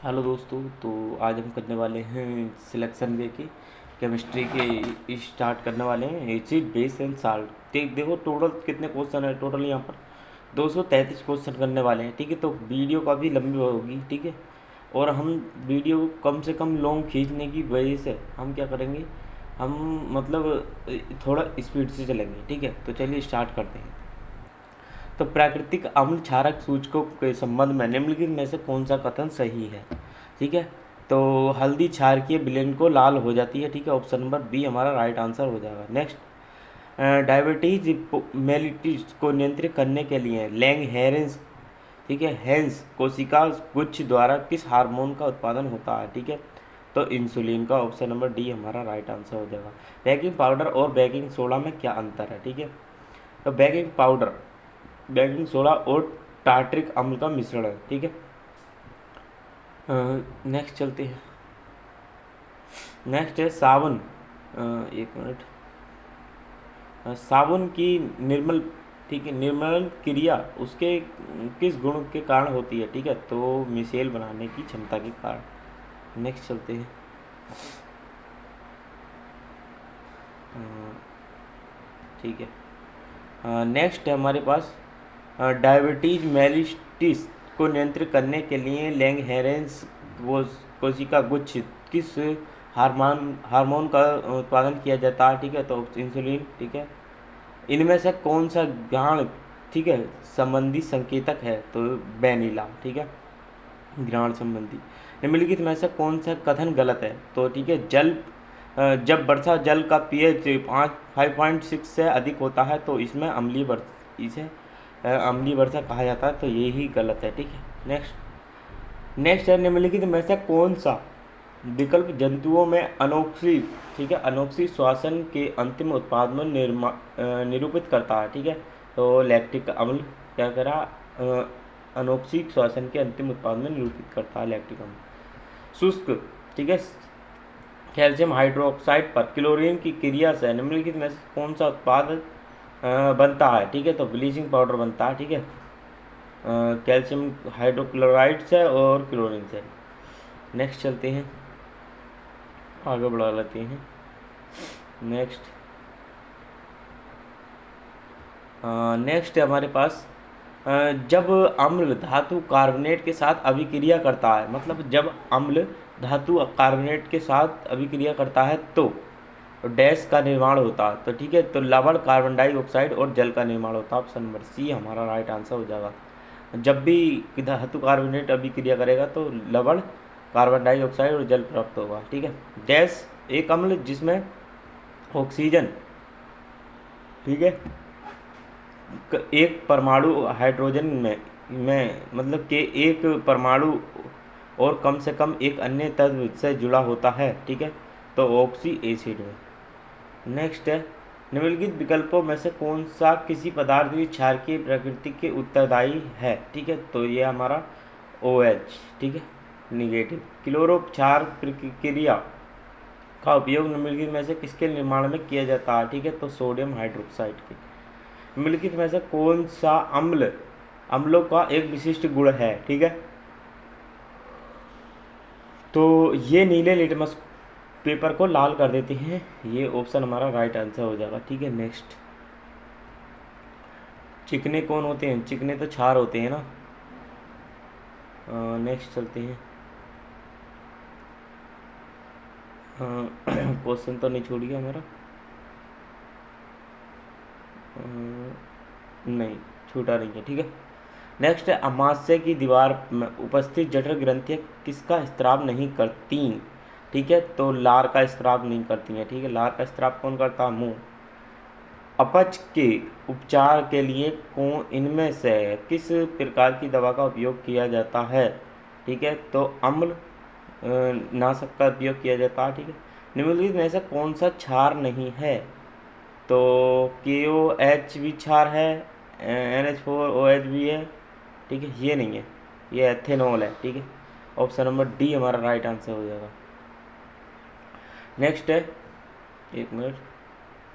Hello दोस्तों। तो आज हम करने वाले हैं सिलेक्शन वे की केमिस्ट्री के स्टार्ट करने वाले हैं एसिड बेस एंड साल्ट। देखो टोटल कितने क्वेश्चन है। टोटल यहाँ पर 233 क्वेश्चन करने वाले हैं। ठीक है, तो वीडियो काफ़ी लंबी होगी। ठीक है, और हम वीडियो कम से कम लॉन्ग खींचने की वजह से हम क्या करेंगे, हम मतलब थोड़ा स्पीड से चलेंगे। ठीक है, तो चलिए स्टार्ट करते हैं। तो प्राकृतिक अम्ल क्षारक सूचकों के संबंध में निम्नलिखित में से कौन सा कथन सही है। ठीक है, तो हल्दी क्षारकीय विलयन को लाल हो जाती है। ठीक है, ऑप्शन नंबर बी हमारा राइट आंसर हो जाएगा। नेक्स्ट, डायबिटीज मेलिटिस को नियंत्रित करने के लिए लैंग हेरेंस, ठीक है, हेंस कोशिका गुच्छ द्वारा किस हार्मोन का उत्पादन होता है। ठीक है, तो इंसुलिन का ऑप्शन नंबर डी हमारा राइट आंसर हो जाएगा। बेकिंग पाउडर और बेकिंग सोडा में क्या अंतर है। ठीक है, तो बेकिंग सोडा और टार्ट्रिक अम्ल का मिश्रण है। ठीक है, नेक्स्ट चलते हैं। नेक्स्ट है साबुन। एक मिनट। साबुन की निर्मल, ठीक है, निर्मलन क्रिया उसके किस गुण के कारण होती है। ठीक है, तो मिसेल बनाने की क्षमता के कारण। नेक्स्ट चलते हैं। ठीक है, नेक्स्ट है हमारे पास डायबिटीज मेलिटिस को नियंत्रित करने के लिए लैंगहेरेंस वो कोशिका गुच्छ किस हार्मोन हार्मोन का उत्पादन किया जाता है। ठीक है, तो इंसुलिन। ठीक है, इनमें से कौन सा घ्राण, ठीक है, संबंधी संकेतक है, तो वेनिला। ठीक है, घ्राण संबंधी। निम्नलिखित में से कौन सा कथन गलत है, तो ठीक है, जब वर्षा जल का पीएच 5.6 से अधिक होता है तो इसमें इसे अम्लीय वर्षा कहा जाता है, तो ये ही गलत है। ठीक है, नेक्स्ट है निम्नलिखित में से कौन सा विकल्प जंतुओं में अनोक्सी, ठीक है, अनोक्सी श्वसन के अंतिम उत्पाद में निरूपित करता है। ठीक है, तो लैक्टिक अम्ल क्या करा, अनोक्सी श्वसन के अंतिम उत्पाद में निरूपित करता है लैक्टिक अम्ल। शुष्क, ठीक है, कैल्शियम हाइड्रोक्साइड पर क्लोरीन की क्रिया से निम्नलिखित में से कौन सा उत्पाद बनता है। ठीक है, तो ब्लीचिंग पाउडर बनता है। ठीक है, कैल्शियम हाइड्रोक्लोराइड से और क्लोरीन से। नेक्स्ट चलते हैं, आगे बढ़ा लेते हैं। नेक्स्ट है हमारे पास जब अम्ल धातु कार्बोनेट के साथ अभिक्रिया करता है, मतलब जब अम्ल धातु कार्बोनेट के साथ अभिक्रिया करता है तो डैश का निर्माण होता है। तो ठीक है, तो लवण, कार्बन डाइऑक्साइड और जल का निर्माण होता है। ऑप्शन नंबर सी हमारा राइट आंसर हो जाएगा। जब भी धातु कार्बोनेट अभिक्रिया करेगा तो लवण, कार्बन डाइऑक्साइड और जल प्राप्त होगा। ठीक है, डैश एक अम्ल जिसमें ऑक्सीजन, ठीक है, एक परमाणु हाइड्रोजन में मतलब कि एक परमाणु और कम से कम एक अन्य तत्व से जुड़ा होता है। ठीक है, तो ऑक्सी एसिड में। नेक्स्ट है निम्नलिखित विकल्पों में से कौन सा किसी पदार्थ की क्षारकीय प्रकृति के उत्तरदायी है। ठीक है, तो ये हमारा OH, ठीक है, निगेटिव। क्लोरो क्षार प्रक्रिया का उपयोग निम्नलिखित में से किसके निर्माण में किया जाता है। ठीक है, तो सोडियम हाइड्रोक्साइड के। निम्नलिखित में से कौन सा अम्लों का एक विशिष्ट गुण है। ठीक है, तो ये नीले लिटमस पेपर को लाल कर देते हैं। ये ऑप्शन हमारा राइट आंसर हो जाएगा। ठीक है, नेक्स्ट, चिकने कौन होते हैं, चिकने तो क्षार होते हैं ना। नेक्स्ट चलते हैं। क्वेश्चन तो नहीं छूट गया हमारा, नहीं छूटा नहीं है। ठीक है, नेक्स्ट है अमाशय की दीवार में उपस्थित जठर ग्रंथियाँ किसका स्त्राव नहीं करती। ठीक है, तो लार का स्त्राव नहीं करती हैं। ठीक है, लार का स्त्राव कौन करता है, मुंह। अपच के उपचार के लिए कौन इनमें से किस प्रकार की दवा का उपयोग किया जाता है। ठीक है, तो अम्ल नाशक का उपयोग किया जाता है। ठीक है, निम्नलिखित में से कौन सा क्षार नहीं है, तो KOH भी क्षार है, NH4OH भी है। ठीक है, ये नहीं है, ये एथेनॉल है। ठीक है, ऑप्शन नंबर डी हमारा राइट आंसर हो जाएगा। नेक्स्ट है, एक मिनट।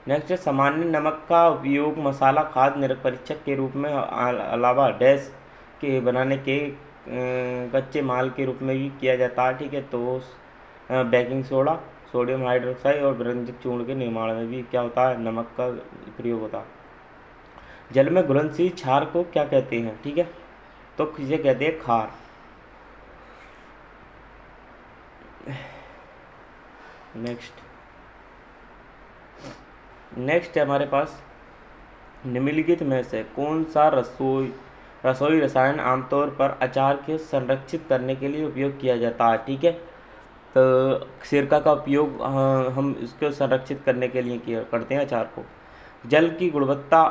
नेक्स्ट है सामान्य नमक का उपयोग मसाला खाद्य निरक परीक्षक के रूप में अलावा डैश के बनाने के कच्चे माल के रूप में भी किया जाता है, ठीक है। तो बेकिंग सोडा, सोडियम हाइड्रोक्साइड और व्यंजक चूर्ण के निर्माण में भी क्या होता है, नमक का प्रयोग होता है। जल में घुलनशील क्षार को क्या कहते हैं, ठीक है, तो किसे कहते हैं, खार। नेक्स्ट है हमारे पास, निम्नलिखित में से कौन सा रसोई रसायन आमतौर पर अचार के संरक्षित करने के लिए उपयोग किया जाता है, ठीक है। तो सिरका का उपयोग हम इसको संरक्षित करने के लिए किया करते हैं अचार को। जल की गुणवत्ता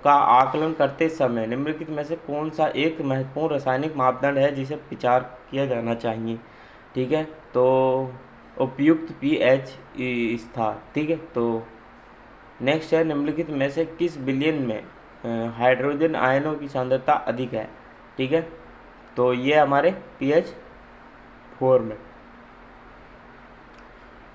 का आकलन करते समय निम्नलिखित में से कौन सा एक महत्वपूर्ण रासायनिक मापदंड है जिसे विचार किया जाना चाहिए, ठीक है। तो उपयुक्त पीएच स्थान, ठीक है। तो नेक्स्ट है, निम्नलिखित में से किस विलयन में हाइड्रोजन आयनों की सांद्रता अधिक है, ठीक है। तो ये हमारे pH 4 में।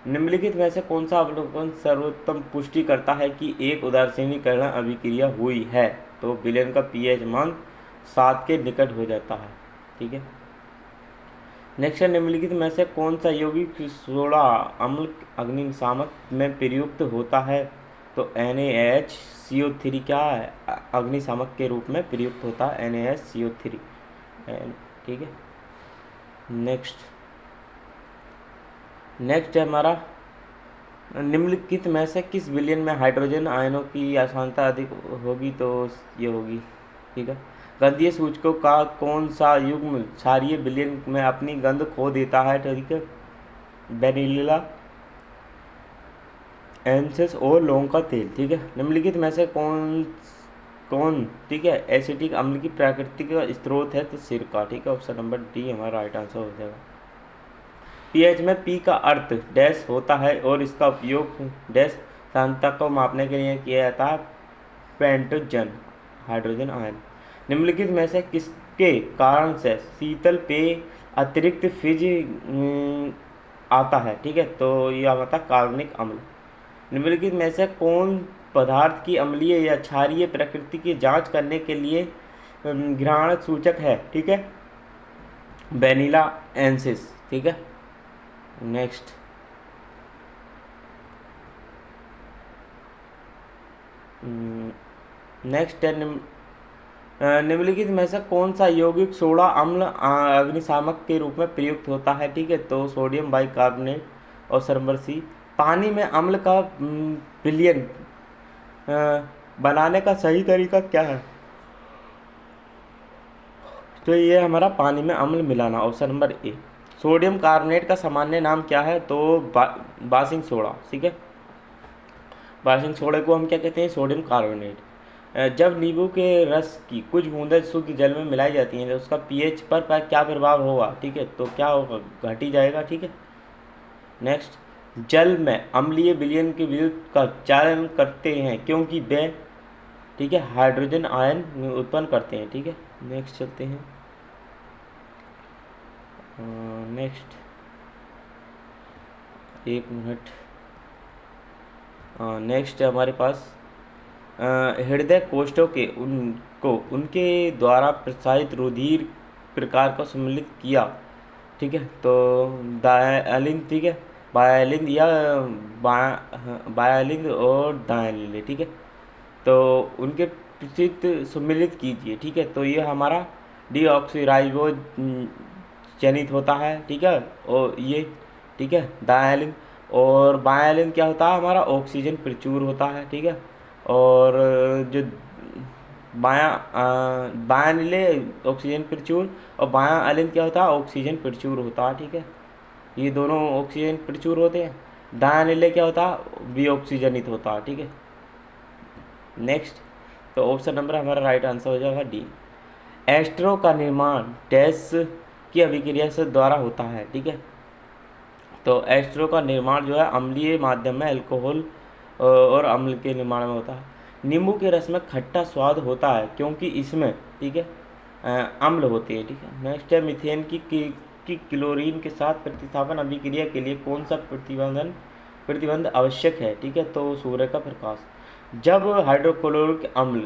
निम्नलिखित में से कौन सा अवलोकन सर्वोत्तम पुष्टि करता है कि एक उदासीनीकरण अभिक्रिया हुई है, तो विलयन का pH मान 7 के निकट हो जाता है, ठीक है। नेक्स्ट है, निम्नलिखित में से कौन सा यौगिक सोडा अम्ल अग्निशामक में प्रयुक्त होता है, तो NaHCO3 क्या है, अग्निशामक के रूप में प्रयुक्त होता है, NaHCO3, ठीक है। नेक्स्ट है हमारा, निम्नलिखित में से किस विलयन में हाइड्रोजन आयनों की आसानता अधिक होगी, तो ये होगी, ठीक है। गंधीय सूचकों का कौन सा युग्म क्षारीय विलयन में अपनी गंध खो देता है, ठीक है, वेनिला एंसेस और लौंग का तेल, ठीक है। निम्नलिखित में से कौन ठीक है, एसिटिक अम्ल की प्राकृतिक स्रोत है, तो सिरका, ठीक है। ऑप्शन नंबर डी हमारा राइट आंसर हो जाएगा। पीएच में पी का अर्थ डैश होता है और इसका उपयोग डैश सांद्रता को मापने के लिए किया जाता है, पेंटोजन हाइड्रोजन आयन। निम्नलिखित में से किसके कारण से शीतल पेय अतिरिक्त फिज आता है, ठीक है, तो यह आता है कार्बनिक अम्ल। निम्नलिखित में से कौन पदार्थ की अम्लीय या क्षारीय प्रकृति की जांच करने के लिए घ्राण सूचक है, ठीक है, वेनिला एंसिस, ठीक है। नेक्स्ट है, निम्नलिखित में से कौन सा यौगिक सोडा अम्ल अग्निशामक के रूप में प्रयुक्त होता है, ठीक है, तो सोडियम बाइकार्बोनेट। और नंबर सी, पानी में अम्ल का विलयन बनाने का सही तरीका क्या है, तो ये हमारा पानी में अम्ल मिलाना। Option number A. Sodium carbonate का सामान्य नाम क्या है, तो बासिंग सोडा, ठीक है। बासिंग सोडे को हम क्या कहते हैं, सोडियम कार्बोनेट। जब नींबू के रस की कुछ बूंदें शुद्ध जल में मिलाई जाती हैं तो उसका पीएच पर क्या प्रभाव होगा, ठीक है, तो क्या होगा, घट ही जाएगा, ठीक है। नेक्स्ट, जल में अम्लीय विलयन के विद्युत का चालन करते हैं क्योंकि वे, ठीक है, हाइड्रोजन आयन उत्पन्न करते हैं, ठीक है। नेक्स्ट चलते हैं, नेक्स्ट एक मिनट। नेक्स्ट है हमारे पास, हृदय कोष्ठों के उनके द्वारा प्रसारित रुधिर प्रकार को सम्मिलित किया, ठीक है, तो डायलिन, ठीक है, बायलिन या बायलिन और डायलिन, ठीक है, तो उनके प्रसिद्ध सम्मिलित कीजिए, ठीक है, तो ये हमारा डीऑक्सीराइबो चयनित होता है, ठीक है, और ये, ठीक है, डायलिन। और बायलिन क्या होता है, हमारा ऑक्सीजन प्रचुर होता है, ठीक है। और जो बायानिले ऑक्सीजन प्रचुर और बायालिन क्या होता है, ऑक्सीजन प्रचुर होता है, ठीक है, ये दोनों ऑक्सीजन प्रचुर होते हैं। दायानिले क्या होता है, विऑक्सीजनित होता है, ठीक है। नेक्स्ट, तो ऑप्शन नंबर हमारा राइट आंसर हो जाएगा डी। एस्ट्रो का निर्माण डैश की अभिक्रिया से द्वारा होता है, ठीक है, तो एस्ट्रो का निर्माण जो है अम्लीय माध्यम में अल्कोहल और अम्ल के निर्माण में होता है। नींबू के रस में खट्टा स्वाद होता है क्योंकि इसमें, ठीक है, अम्ल होते हैं, ठीक है। नेक्स्ट है, मीथेन की क्लोरीन के साथ प्रतिस्थापन अभिक्रिया के लिए कौन सा प्रतिबंध आवश्यक है, ठीक है, तो सूर्य का प्रकाश। जब हाइड्रोक्लोरिक अम्ल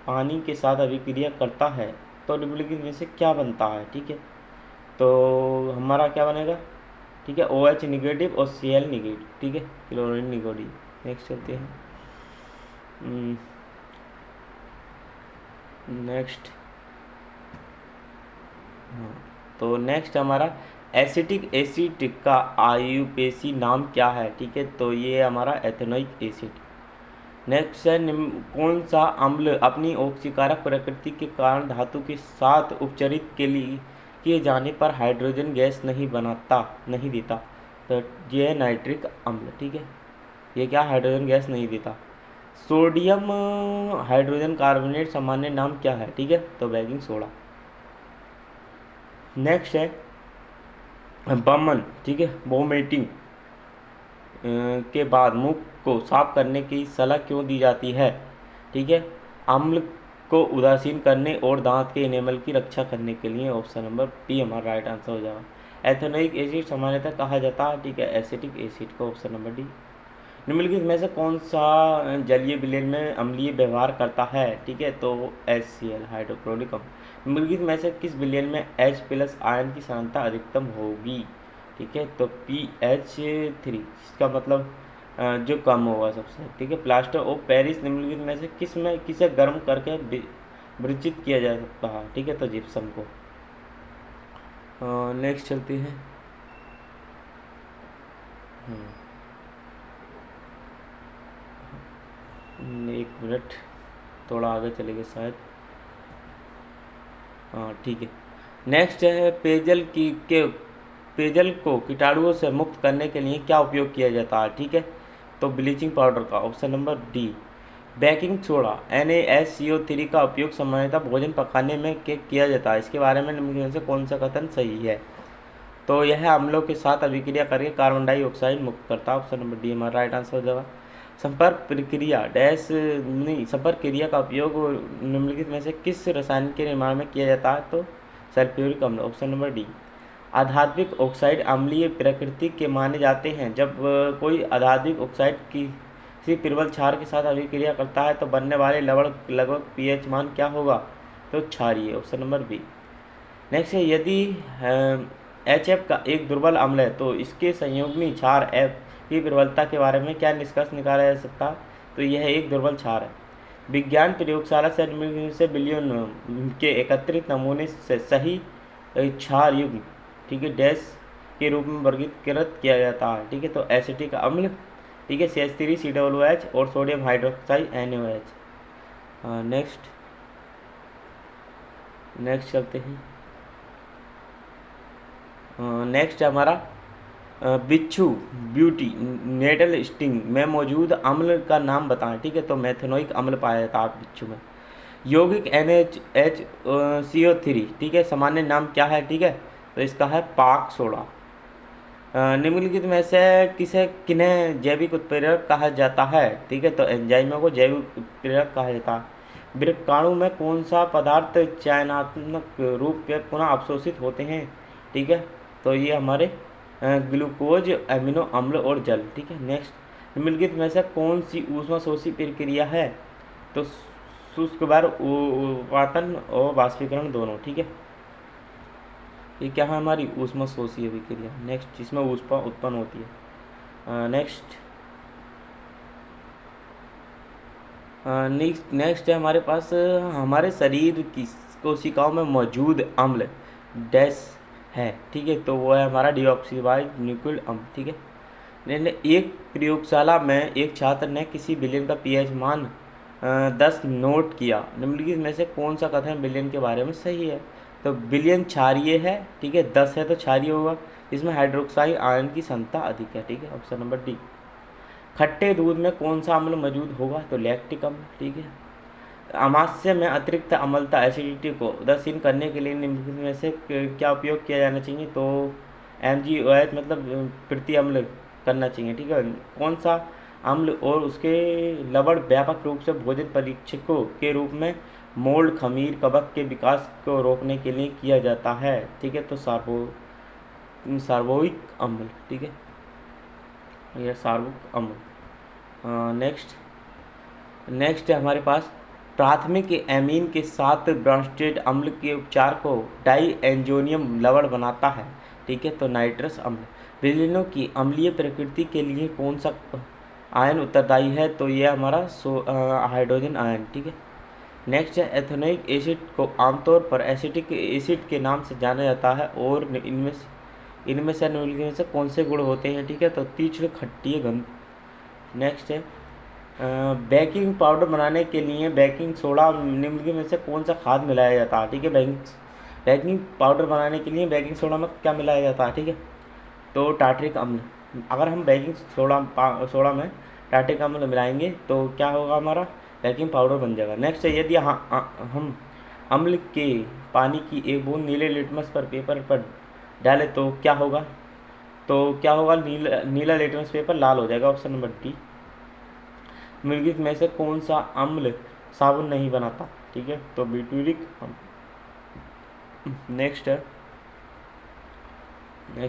पानी के साथ अभिक्रिया करता है तो निम्नलिखित में से क्या बनता है, ठीक है। तो हमारा क्या बनेगा, ठीक है, OH निगेटिव और Cl निगेटिव, ठीक है, क्लोरीन निगेटिव। नेक्स्ट चलते हैं। नेक्स्ट, हाँ, तो नेक्स्ट हमारा एसिटिक एसिड का आयुपेसी नाम क्या है, ठीक है। तो ये हमारा एथेनोइक एसिड। नेक्स्ट है, कौन सा अम्ल अपनी ऑक्सीकारक प्रकृति के कारण धातु के साथ उपचरित के लिए किए जाने पर हाइड्रोजन गैस नहीं देता। तो ये है नाइट्रिक अम्ल, ठीक है। ये क्या, हाइड्रोजन गैस नहीं देता। सोडियम हाइड्रोजन कार्बोनेट सामान्य नाम क्या है, ठीक है। तो बेकिंग सोडा। नेक्स्ट है बमन, ठीक है, वोमिटिंग के बाद मुंह को साफ करने की सलाह क्यों दी जाती है, ठीक है। अम्ल को उदासीन करने और दांत के इनेमल की रक्षा करने के लिए। ऑप्शन नंबर बी हमारा राइट आंसर हो जाएगा। एथेनोइक एसिड सामान्यतः कहा जाता है, ठीक है, एसिटिक एसिड को। Option number D. निम्नलिखित में से कौन सा जलीय विलयन में अम्लीय व्यवहार करता है, ठीक है। तो HCl हाइड्रोक्लोरिक अम्ल। निम्नलिखित में से किस विलयन में H+ आयन की सांद्रता अधिकतम होगी, ठीक है। तो PH3, इसका मतलब जो कम होगा सबसे, ठीक है। प्लास्टर ऑफ पेरिस निम्नलिखित में से किसे गर्म करके विरचित किया जा सकता है, ठीक है। तो जिप्सम को। नेक्स्ट चलते हैं। एक मिनट, थोड़ा आगे चलेंगे शायद। हाँ, ठीक है। नेक्स्ट है, पेयजल को कीटाणुओं से मुक्त करने के लिए क्या उपयोग किया जाता है, ठीक है। तो ब्लीचिंग पाउडर का। Option number D. Baking soda NaSCO3 का उपयोग सामान्यतः भोजन पकाने में किया जाता है। इसके बारे में निम्न में से कौन सा कथन सही है। तो यह अम्लों के साथ अभिक्रिया करके कार्बन डाइऑक्साइड मुक्त करता है। ऑप्शन नंबर डी हमारा राइट आंसर हो जाएगा। संपर्क क्रिया का उपयोग निम्नलिखित में से किस रसायन के निर्माण में किया जाता है। तो सल्फ्यूरिक अम्ल। Option number D. आधात्मिक ऑक्साइड अम्लीय प्रकृति के माने जाते हैं। जब कोई आधात्मिक ऑक्साइड किसी प्रबल क्षार के साथ अभिक्रिया करता है तो बनने वाले लगभग pH मान क्या होगा। तो क्षारीय। Option number B. नेक्स्ट है, यदि HF का एक दुर्बल अम्ल है तो इसके संयुग्मी क्षार F की प्रबलता के बारे में क्या निष्कर्ष निकाला जा सकता है। तो यह एक दुर्बल क्षार है। विज्ञान प्रयोगशाला से बिलियन के एकत्रित नमूने से सही क्षार युग्म, ठीक है, डैश के रूप में वर्गीकृत किया जाता है, ठीक है। तो एसिटिक अम्ल, ठीक है, CH3COOH और सोडियम हाइड्रोक्साइड NaOH। नेक्स्ट चलते हैं। नेक्स्ट है हमारा बिच्छू ब्यूटी नेडल स्टिंग में मौजूद अम्ल का नाम बताएं, ठीक है। तो मेथेनोइक अम्ल पाया जाता है बिच्छू में। यौगिक NaHCO3, ठीक है, सामान्य नाम क्या है, ठीक है। तो इसका है पाक सोडा। निम्नलिखित में से किन्हें जैविक उत्प्रेरक कहा जाता है, ठीक है। तो एंजाइमों को जैविक उत्प्रेरक कहा जाता है। वृक्काणु में कौन सा पदार्थ चयनात्मक रूप से पुनः अवशोषित होते हैं, ठीक है। तो ये हमारे ग्लूकोज, अमीनो अम्ल और जल, ठीक है। नेक्स्ट, निम्नलिखित में से कौन सी ऊष्माशोषी प्रक्रिया है। तो शुष्क वातन और वाष्पीकरण दोनों, ठीक है। ये क्या है, हमारी ऊष्माशोषी अभिक्रिया। नेक्स्ट, जिसमें ऊष्मा उत्पन्न होती है। नेक्स्ट है हमारे पास, हमारे शरीर की कोशिकाओं में मौजूद अम्ल डैश है, ठीक है। तो वो है हमारा डीऑक्सीराइबोज न्यूक्लिक अम्ल, ठीक है। एक प्रयोगशाला में एक छात्र ने किसी विलयन का pH मान 10 नोट किया। निम्नलिखित में से कौन सा कथन विलयन के बारे में सही है। तो विलयन क्षारीय है, ठीक है, 10 है तो क्षारीय होगा। इसमें हाइड्रोक्साइड आयन की सांद्रता अधिक है, ठीक है। Option number D. खट्टे दूध में कौन सा अम्ल मौजूद होगा। तो लैक्टिक अम्ल, ठीक है। अमाशय में अतिरिक्त अम्लता एसिडिटी को उदासीन करने के लिए निम्नलिखित में से क्या उपयोग किया जाना चाहिए। तो MgOH मतलब प्रति अम्ल करना चाहिए, ठीक है। कौन सा अम्ल और उसके लवण व्यापक रूप से भोजन परीक्षकों के रूप में मोल्ड, खमीर, कवक के विकास को रोकने के लिए किया जाता है, ठीक है। तो सार्वोइक अम्ल, ठीक है, यह सार्वोइक अम्ल। नेक्स्ट है हमारे पास प्राथमिक एमीन के साथ ब्रोंस्टेड अम्ल के उपचार को डाई एंजोनियम लवण बनाता है। ठीक है, तो नाइट्रस अम्ल। विलिनो की अम्लीय प्रकृति के लिए कौन सा आयन उत्तरदायी है? तो ये हमारा हाइड्रोजन आयन। ठीक है, नेक्स्ट है एथेनोइक एसिड को आमतौर पर एसिटिक एसिड के नाम से जाना जाता है और इनमें से निम्नलिखित में से कौन से गुण होते हैं? ठीक है, तो तीक्ष्ण, खट्टीय, गंध। नेक्स्ट है बेकिंग पाउडर बनाने के लिए बेकिंग सोडा निम्नलिखित में से कौन सा खाद मिलाया जाता है? ठीक है, बेकिंग पाउडर बनाने के लिए बेकिंग सोडा में क्या मिलाया जाता है? ठीक है, तो टार्ट्रिक अम्ल। अगर हम बेकिंग सोडा में टार्ट्रिक अम्ल मिलाएंगे तो क्या होगा? हमारा बेकिंग पाउडर बन जाएगा। नेक्स्ट है यदि हम अम्ल के पानी की एक बूंद नीले लिटमस पर पेपर पर डालें तो क्या होगा? नीला लिटमस पेपर लाल हो जाएगा। Option number D. निम्नलिखित में से कौन सा अम्ल साबुन नहीं बनाता? ठीक है, तो ब्यूटेरिक अम्ल। नेक्स्ट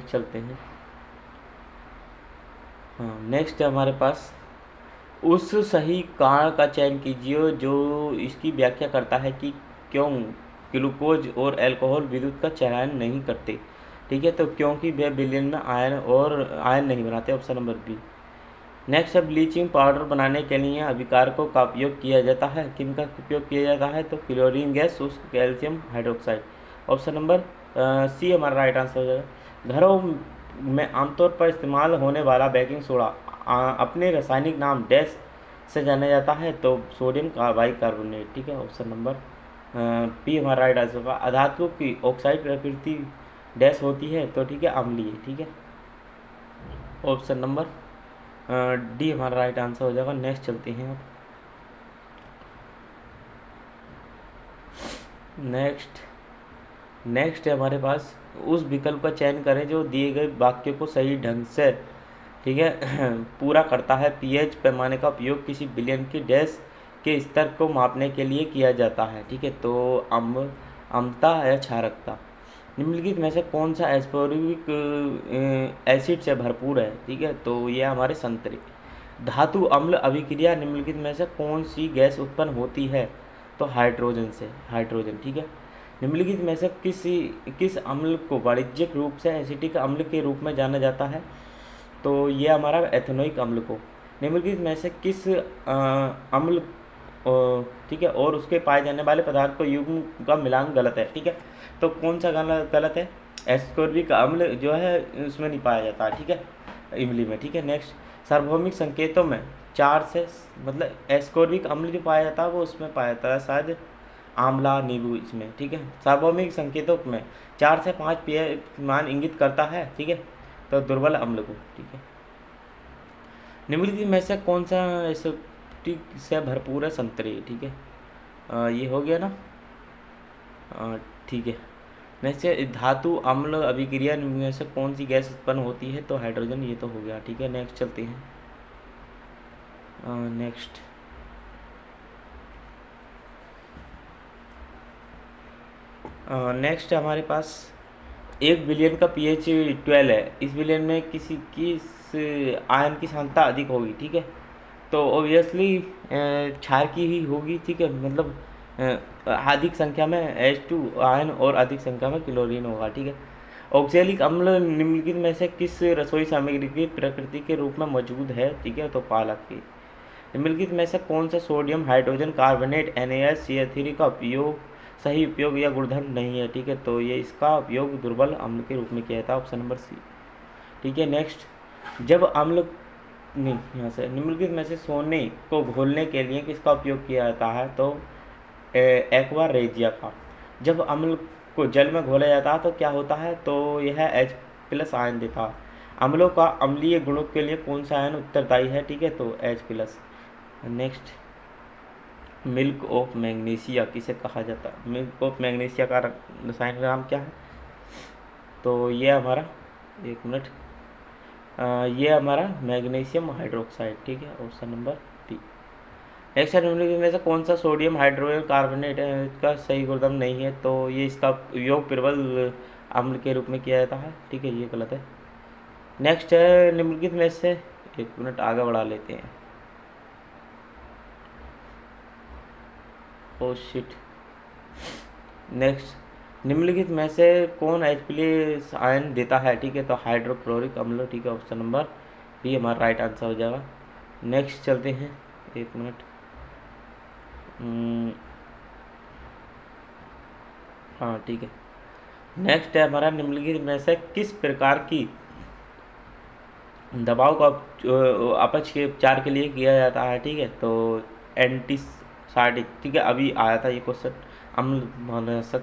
चलते हैं। हाँ, नेक्स्ट है हमारे पास उस सही कारण का चयन कीजिए जो इसकी व्याख्या करता है कि क्यों ग्लूकोज और अल्कोहल विद्युत का चयन नहीं करते। ठीक है, तो क्योंकि वे विलयन में आयन नहीं बनाते। Option number B. नेक्स्ट है ब्लीचिंग पाउडर बनाने के लिए अभिकारकों का उपयोग किया जाता है। किनका उपयोग किया जाता है? तो क्लोरीन गैस, शुष्क calcium hydroxide. Option number C हमारा राइट आंसर हो जाएगा। घरों में आमतौर पर इस्तेमाल होने वाला बेकिंग सोडा अपने रासायनिक नाम डैश से जाना जाता है, तो सोडियम बाइकार्बोनेट। ठीक है, ऑप्शन नंबर पी हमारा राइट आंसर होगा। अधातु की ऑक्साइड प्रकृति डैश होती है, तो ठीक है अम्लीय। ठीक है, ऑप्शन नंबर डी हमारा राइट आंसर हो जाएगा। नेक्स्ट चलते हैं अब। नेक्स्ट है हमारे पास उस विकल्प का चयन करें जो दिए गए वाक्य को सही ढंग से, ठीक है, पूरा करता है। पीएच पैमाने का उपयोग किसी विलयन की डैश के स्तर को मापने के लिए किया जाता है। ठीक है, तो अम्लता या क्षारकता। निम्नलिखित में से कौन सा एस्पोरिक एसिड से भरपूर है? ठीक है, तो ये हमारे संतरे। धातु अम्ल अभिक्रिया निम्नलिखित में से कौन सी गैस उत्पन्न होती है? तो हाइड्रोजन से, हाइड्रोजन। ठीक है, निम्नलिखित में से किस अम्ल को वाणिज्यिक रूप से एसिटिक अम्ल के रूप में जाना जाता है? तो ये हमारा एथेनोइक अम्ल को। निम्नलिखित में से किस अम्ल ठीक है और उसके पाए जाने वाले पदार्थ को युग्म का मिलान गलत है? ठीक है, तो कौन सा गलत है? एस्कोर्बिक अम्ल जो है उसमें नहीं पाया जाता। ठीक है, इमली में। ठीक है, नेक्स्ट सार्वभौमिक संकेतों में 4 से मतलब एस्कोर्बिक अम्ल जो पाया जाता है वो उसमें पाया जाता है शायद आंवला, नींबू इसमें। ठीक है, सार्वभौमिक संकेतों में 4 से 5 pH मान इंगित करता है। ठीक है, तो दुर्बल अम्ल को। ठीक है, निम्नलिखित में से कौन सा एसिडिक से भरपूर है? संतरे। ठीक है, ये हो गया ना। ठीक है, नेक्स्ट धातु अम्ल अभिक्रिया में से कौन सी गैस उत्पन्न होती है? तो हाइड्रोजन। ये तो हो गया। ठीक है, नेक्स्ट चलते हैं। नेक्स्ट हमारे पास एक विलयन का पीएच 12 है। इस विलयन में किस आयन की सांद्रता अधिक होगी? ठीक है, तो ऑब्वियसली क्षार की ही होगी। ठीक है, मतलब अधिक संख्या में H2 आयन और अधिक संख्या में क्लोरीन होगा। ठीक है, ऑक्सैलिक अम्ल निम्नलिखित में से किस रसोई सामग्री की प्रकृति के रूप में मौजूद है? ठीक है, तो पालक की। निम्नलिखित में से कौन सा सोडियम हाइड्रोजन कार्बोनेट NaCl3 का सही उपयोग या गुणधर्म नहीं है? ठीक है, तो ये इसका उपयोग दुर्बल अम्ल के रूप में किया जाता है। Option number C. ठीक है, नेक्स्ट जब अम्ल नहीं यहाँ से निम्नलिखित में से सोने को घोलने के लिए किसका उपयोग किया जाता है? तो एक्वा रेजिया का। जब अम्ल को जल में घोला जाता है तो क्या होता है? तो यह H+ आयन देता है। अम्लों का अम्लीय गुणों के लिए कौन सा आयन उत्तरदायी है? ठीक है, तो H+। Next milk of magnesia किसे कहा जाता है? मिल्क ऑफ मैग्नीशिया का रासायनिक नाम क्या है? तो ये हमारा एक मिनट ये हमारा मैग्नीशियम हाइड्रोक्साइड। ठीक है, ऑप्शन नंबर बी। नेक्स्ट निम्नलिखित में से कौन सा सोडियम हाइड्रोजन कार्बोनेट का सही गुणधर्म नहीं है? तो ये इसका उपयोग प्रबल अम्ल के रूप में किया जाता है। ठीक है, ये गलत है। नेक्स्ट है निम्नलिखित में से एक मिनट आगे बढ़ा लेते हैं। Oh shit. नेक्स्ट, निम्नलिखित में से कौन H+ आयन देता है? ठीक है, तो हाइड्रोक्लोरिक अम्ल। ठीक है, ऑप्शन नंबर बी हमारा राइट आंसर हो जाएगा। नेक्स्ट चलते हैं, एक मिनट। हाँ ठीक है। नेक्स्ट है हमारा, निम्नलिखित में से किस प्रकार की दवाओं का अपच के उपचार के लिए किया जाता है? ठीक है, तो एंटीसाइटिक। ठीक है, अभी आया था ये क्वेश्चन, अम्ल मानसक।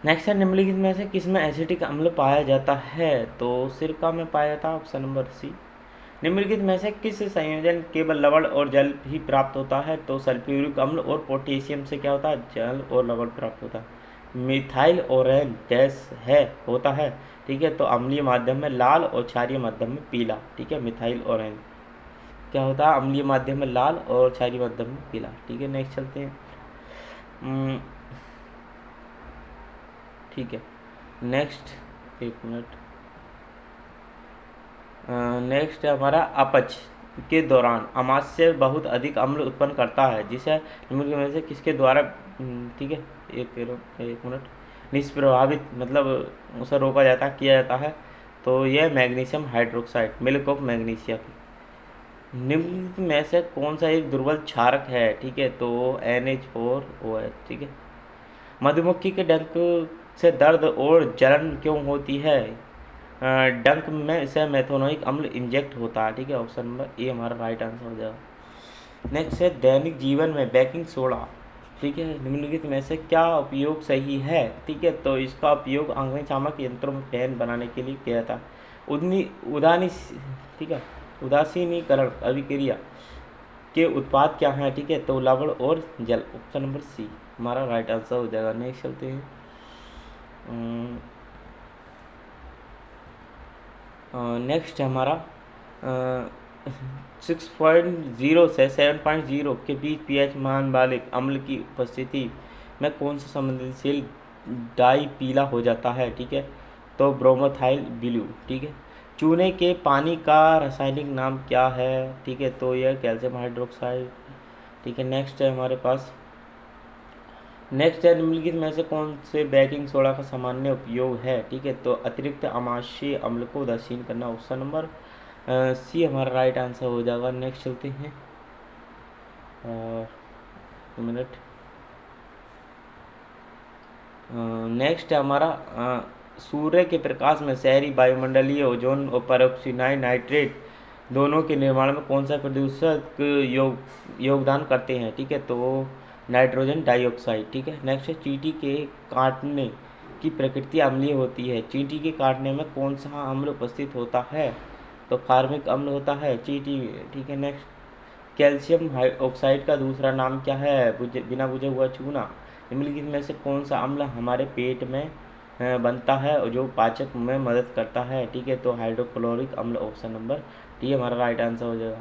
नेक्स्ट है, निम्नलिखित में से किसमें एसिटिक अम्ल पाया जाता है? तो सिरका में पाया जाता है, ऑप्शन नंबर सी। निम्नलिखित में से किस संयोजन केवल लवण और जल ही प्राप्त होता है? तो सल्फ्यूरिक अम्ल और पोटेशियम से क्या होता है? जल और लवण प्राप्त होता है। मिथाइल ऑरेंज गैस है होता है। ठीक है, तो अम्लीय माध्यम में लाल और क्षारीय माध्यम में पीला। ठीक है, मिथाइल ऑरेंज क्या होता है? अम्लीय माध्यम में लाल और क्षारीय माध्यम में पीला। ठीक है, नेक्स्ट चलते हैं। ठीक है, नेक्स्ट एक मिनट। नेक्स्ट है हमारा, अपच के दौरान अमाशय बहुत अधिक अम्ल उत्पन्न करता है, जिसे निम्नलिखित में से किसके द्वारा ठीक है, एक मिनट, निष्प्रभावित मतलब उसे रोका जाता किया जाता है? तो यह magnesium hydroxide, milk of magnesia की। निम्नलिखित में से कौन सा एक दुर्बल क्षारक है? ठीक है, तो NH4OH। ठीक है, मधुमक्खी के डंक से दर्द और जलन क्यों होती है? डंक में से मेथनोइक अम्ल इंजेक्ट होता है। ठीक है, ऑप्शन नंबर ए हमारा राइट आंसर हो जाएगा। नेक्स्ट है, दैनिक जीवन में बेकिंग सोडा। ठीक है, निम्नलिखित में से क्या उपयोग सही है? ठीक है, तो इसका उपयोग अग्निशामक यंत्रों में फैन बनाने के लिए किया जाता है। उदानी ठीक है, उदासीनीकरण अभिक्रिया के उत्पाद क्या हैं? ठीक है, तो लवण और जल, ऑप्शन नंबर सी हमारा राइट आंसर हो जाएगा। नेक्स्ट चलते हैं। नेक्स्ट है हमारा 6.0 से 7.0 के बीच pH मान वाले अम्ल की उपस्थिति में कौन सा संवेदनशील डाई पीला हो जाता है? ठीक है, तो ब्रोमोथाइल ब्लू। ठीक है, चूने के पानी का रासायनिक नाम क्या है? ठीक है, तो यह कैल्शियम हाइड्रोक्साइड। ठीक है, नेक्स्ट है हमारे पास, नेक्स्ट है, निम्नलिखित में से कौन से बेकिंग सोडा का सामान्य उपयोग है? ठीक है, तो अतिरिक्त अमाशय अम्ल को उदासीन करना, ऑप्शन नंबर सी हमारा राइट आंसर हो जाएगा। नेक्स्ट चलते हैं, मिनट। नेक्स्ट है हमारा, सूर्य के प्रकाश में शहरी वायुमंडलीय ओजोन और पेरोक्साइड नाइट्रेट दोनों के निर्माण में कौन सा प्रदूषक योगदान करते हैं? ठीक है, तो नाइट्रोजन डाइऑक्साइड। ठीक है, नेक्स्ट है, चींटी के काटने की प्रकृति अम्लीय होती है। चींटी के काटने में कौन सा अम्ल उपस्थित होता है? तो कार्मिक अम्ल होता है चींटी। ठीक है, नेक्स्ट, कैल्शियम ऑक्साइड का दूसरा नाम क्या है? बिना बुझे हुआ चूना। निम्नलिखित में से कौन सा अम्ल हमारे पेट में बनता है और जो पाचक में मदद करता है? ठीक है, तो हाइड्रोक्लोरिक अम्ल, ऑप्शन नंबर डी हमारा राइट आंसर हो जाएगा।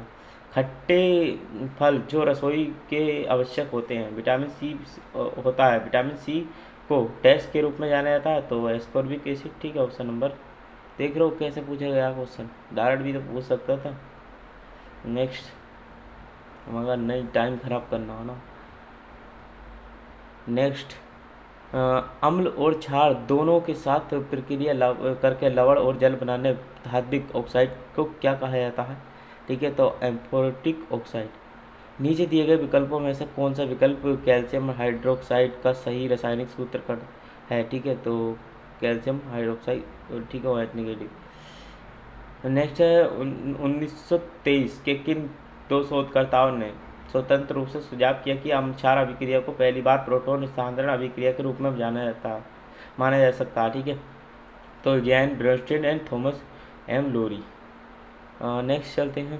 खट्टे फल जो रसोई के आवश्यक होते हैं, विटामिन सी होता है, विटामिन सी को टेस्ट के रूप में जाना जाता है, तो एस्कॉर्बिक एसिड। ठीक है, ऑप्शन नंबर, देख रहे हो कैसे पूछा गया क्वेश्चन, डायरेक्ट भी तो पूछ सकता था। नेक्स्ट, हमारा नहीं टाइम खराब करना हो ना। नेक्स्ट, अम्ल और क्षार दोनों के साथ प्रक्रिया करके लवण और जल बनाने धात्विक ऑक्साइड को क्या कहा जाता है? ठीक है, तो एम्फोरेटिक ऑक्साइड। नीचे दिए गए विकल्पों में से कौन सा विकल्प कैल्शियम हाइड्रोक्साइड का सही रासायनिक सूत्र है? ठीक है, तो कैल्शियम हाइड्रोक्साइड। ठीक है, OH नेगेटिव। नेक्स्ट है, 1923 के किन दो शोधकर्ताओं ने स्वतंत्र रूप से सुझाव किया कि क्षार अभिक्रिया को पहली बार प्रोटॉन स्थानांतरण अभिक्रिया के रूप में माना जा सकता है? ठीक है, तो जैन Bronsted and Thomas M Lowry. Next चलते हैं,